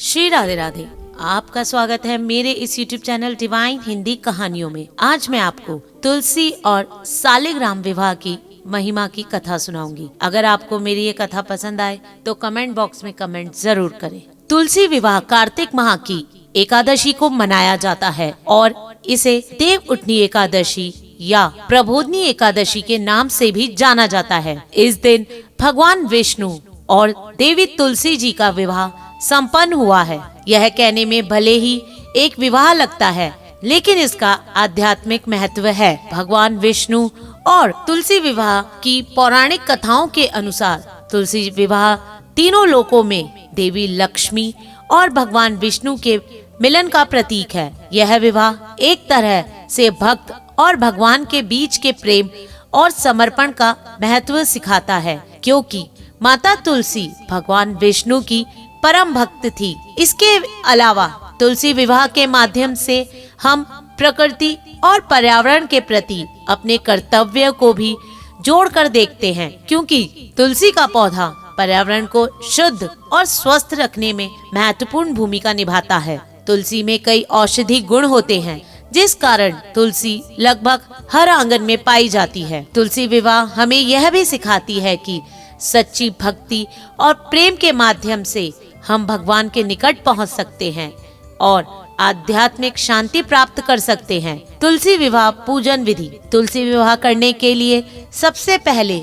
श्री राधे राधे। आपका स्वागत है मेरे इस YouTube चैनल डिवाइन हिंदी कहानियों में। आज मैं आपको तुलसी और सालिग्राम विवाह की महिमा की कथा सुनाऊंगी। अगर आपको मेरी ये कथा पसंद आए तो कमेंट बॉक्स में कमेंट जरूर करें। तुलसी विवाह कार्तिक माह की एकादशी को मनाया जाता है और इसे देव उठनी एकादशी या प्रबोधनी एकादशी के नाम से भी जाना जाता है। इस दिन भगवान विष्णु और देवी तुलसी जी का विवाह संपन्न हुआ है। यह कहने में भले ही एक विवाह लगता है, लेकिन इसका आध्यात्मिक महत्व है। भगवान विष्णु और तुलसी विवाह की पौराणिक कथाओं के अनुसार तुलसी विवाह तीनों लोकों में देवी लक्ष्मी और भगवान विष्णु के मिलन का प्रतीक है। यह विवाह एक तरह से भक्त और भगवान के बीच के प्रेम और समर्पण का महत्व सिखाता है, क्योंकि माता तुलसी भगवान विष्णु की परम भक्त थी। इसके अलावा तुलसी विवाह के माध्यम से हम प्रकृति और पर्यावरण के प्रति अपने कर्तव्य को भी जोड़कर देखते हैं, क्योंकि तुलसी का पौधा पर्यावरण को शुद्ध और स्वस्थ रखने में महत्वपूर्ण भूमिका निभाता है। तुलसी में कई औषधि गुण होते हैं, जिस कारण तुलसी लगभग हर आंगन में पाई जाती है। तुलसी विवाह हमें यह भी सिखाती है कि सच्ची भक्ति और प्रेम के माध्यम से हम भगवान के निकट पहुंच सकते हैं और आध्यात्मिक शांति प्राप्त कर सकते हैं। तुलसी विवाह पूजन विधि। तुलसी विवाह करने के लिए सबसे पहले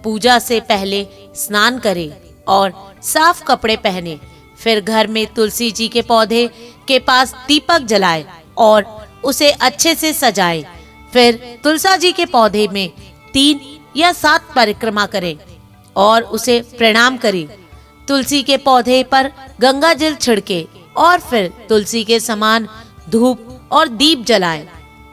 पूजा से पहले स्नान करें और साफ कपड़े पहने। फिर घर में तुलसी जी के पौधे के पास दीपक जलाएं और उसे अच्छे से सजाएं। फिर तुलसी जी के पौधे में 3 या 7 परिक्रमा करें और उसे प्रणाम करें। तुलसी के पौधे पर गंगा जल छिड़के और फिर तुलसी के समान धूप और दीप जलाएं।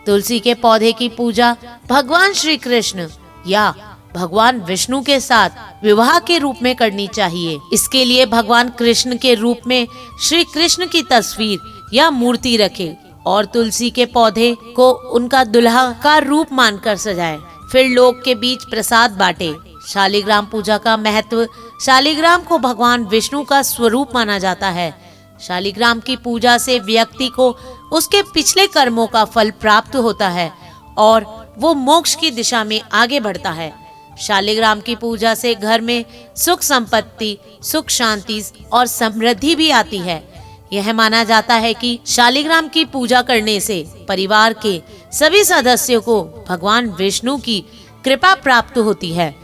तुलसी के पौधे की पूजा भगवान श्री कृष्ण या भगवान विष्णु के साथ विवाह के रूप में करनी चाहिए। इसके लिए भगवान कृष्ण के रूप में श्री कृष्ण की तस्वीर या मूर्ति रखें और तुलसी के पौधे को उनका दुल्हा का रूप मानकर सजाएं। फिर लोग के बीच प्रसाद बांटे। शालिग्राम पूजा का महत्व। शालिग्राम को भगवान विष्णु का स्वरूप माना जाता है। शालिग्राम की पूजा से व्यक्ति को उसके पिछले कर्मों का फल प्राप्त होता है और वो मोक्ष की दिशा में आगे बढ़ता है। शालिग्राम की पूजा से घर में सुख संपत्ति, सुख शांति और समृद्धि भी आती है। यह माना जाता है कि शालिग्राम की पूजा करने से परिवार के सभी सदस्यों को भगवान विष्णु की कृपा प्राप्त होती है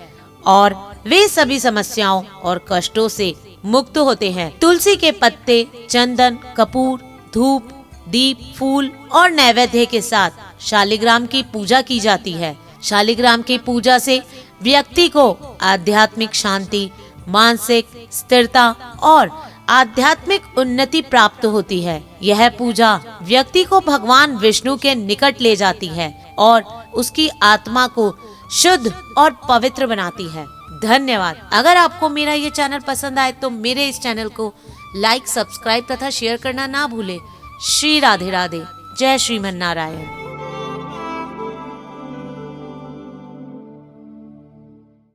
और वे सभी समस्याओं और कष्टों से मुक्त होते हैं। तुलसी के पत्ते, चंदन, कपूर, धूप, दीप, फूल और नैवेद्य के साथ शालिग्राम की पूजा की जाती है। शालिग्राम की पूजा से व्यक्ति को आध्यात्मिक शांति, मानसिक स्थिरता और आध्यात्मिक उन्नति प्राप्त होती है। यह पूजा व्यक्ति को भगवान विष्णु के निकट ले जाती है और उसकी आत्मा को शुद्ध और पवित्र बनाती है। धन्यवाद। अगर आपको मेरा ये चैनल पसंद आए तो मेरे इस चैनल को लाइक, सब्सक्राइब तथा शेयर करना ना भूले। श्री राधे राधे। जय श्रीमन नारायण।